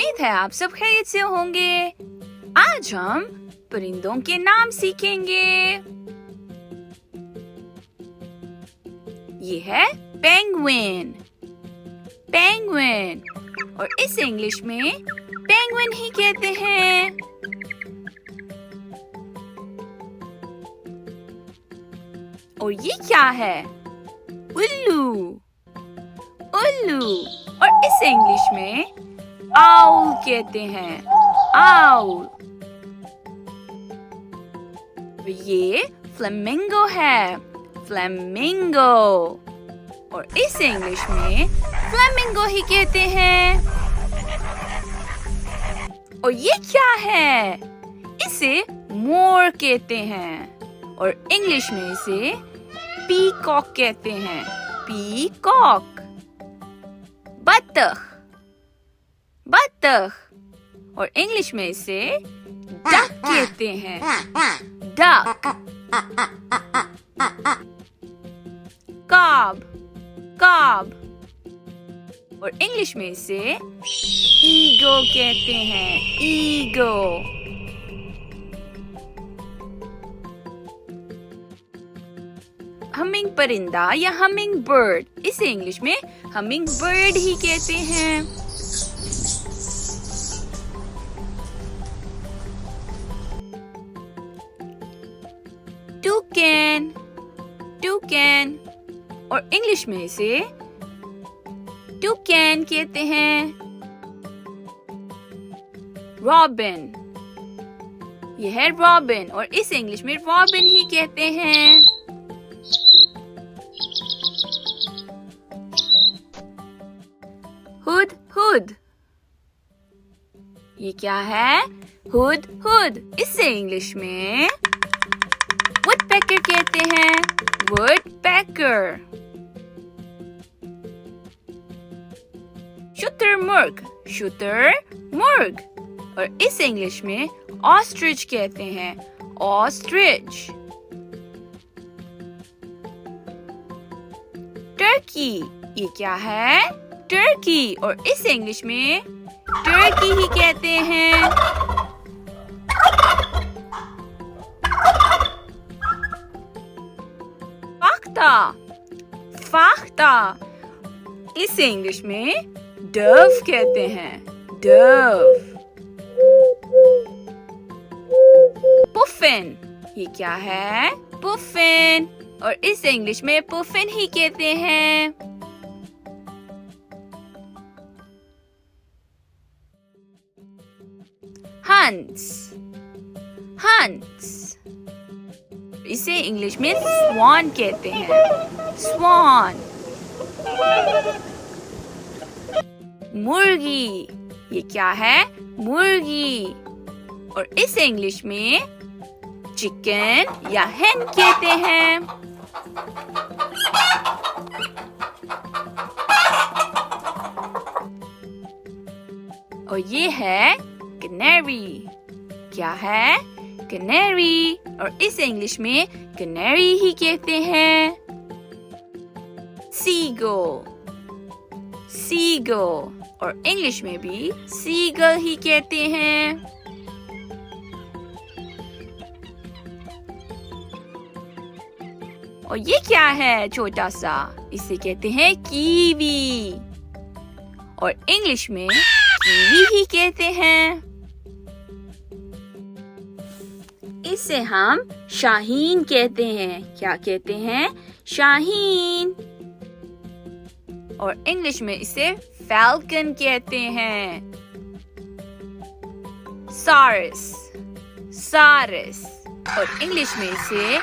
उम्मीद है आप सब खैरियत से होंगे। आज हम परिंदों के नाम सीखेंगे। ये है पेंगुइन। पेंगुइन और इसे इंग्लिश में पेंगुइन ही कहते हैं। और ये क्या है? उल्लू। उल्लू और इसे इंग्लिश में आउल कहते हैं। आउल। ये फ्लेमिंगो है। फ्लेमिंगो और इसे इंग्लिश में फ्लेमिंगो ही कहते हैं। और ये क्या है? इसे मोर कहते हैं और इंग्लिश में इसे पीकॉक कहते हैं। पीकॉक। बतख। बतख और इंग्लिश में इसे डक कहते हैं। डक। कॉब। कॉब और इंग्लिश में इसे ईगो कहते हैं। ईगो। हमिंग परिंदा या हमिंग बर्ड, इसे इंग्लिश में हमिंग बर्ड ही कहते हैं। टूकैन। टूकैन और इंग्लिश में इसे टूकैन कहते हैं। रॉबिन। यह है रॉबिन और इसे इंग्लिश में रॉबिन ही कहते हैं। हुड। हुड। ये क्या है? हुड। हुड इसे इंग्लिश में वुडपेकर कहते हैं। वुडपेकर। शुतुरमुर्ग। शुतुरमुर्ग और इसे इंग्लिश में ऑस्ट्रिच कहते हैं। ऑस्ट्रिच। टर्की। ये क्या है? टर्की और इसे इंग्लिश में टर्की ही कहते हैं। फाख्ता। फाख्ता इसे इंग्लिश में डव कहते हैं। डव। पुफिन। ये क्या है? पुफिन और इसे इंग्लिश में पुफिन ही कहते हैं। हंस। हंस इसे इंग्लिश में स्वान कहते हैं। स्वान। मुर्गी। ये क्या है? मुर्गी और इसे इंग्लिश में चिकन या hen कहते हैं। और ये है कैनरी। क्या है? कैनरी और इसे इंग्लिश में कैनरी ही कहते हैं। सीगल। सीगल और इंग्लिश में भी सीगल ही कहते हैं। और ये क्या है छोटा सा? इसे कहते हैं कीवी और इंग्लिश में कीवी ही कहते हैं। इसे हम शाहीन कहते हैं। क्या कहते हैं? शाहीन और इंग्लिश में इसे फैल्कन कहते हैं। सारस। सारस और इंग्लिश में इसे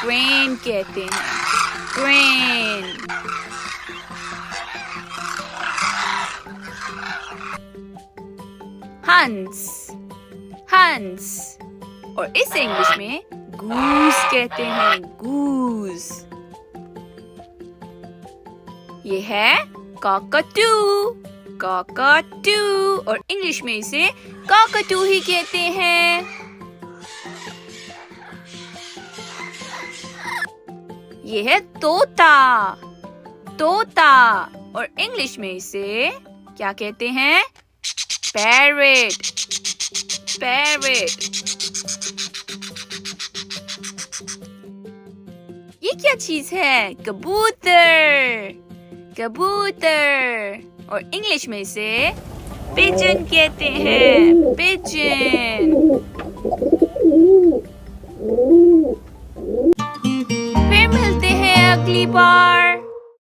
क्रेन कहते हैं। क्रेन। हंस। हंस और इसे इंग्लिश में गूस कहते हैं। गूस। ये है कॉकटू। कॉकटू और इंग्लिश में इसे कॉकटू ही कहते हैं। ये है तोता। तोता और इंग्लिश में इसे क्या कहते हैं? parrot, parrot. ये क्या चीज है? कबूतर, कबूतर। और इंग्लिश में इसे pigeon कहते हैं, pigeon. फिर मिलते हैं अगली बार।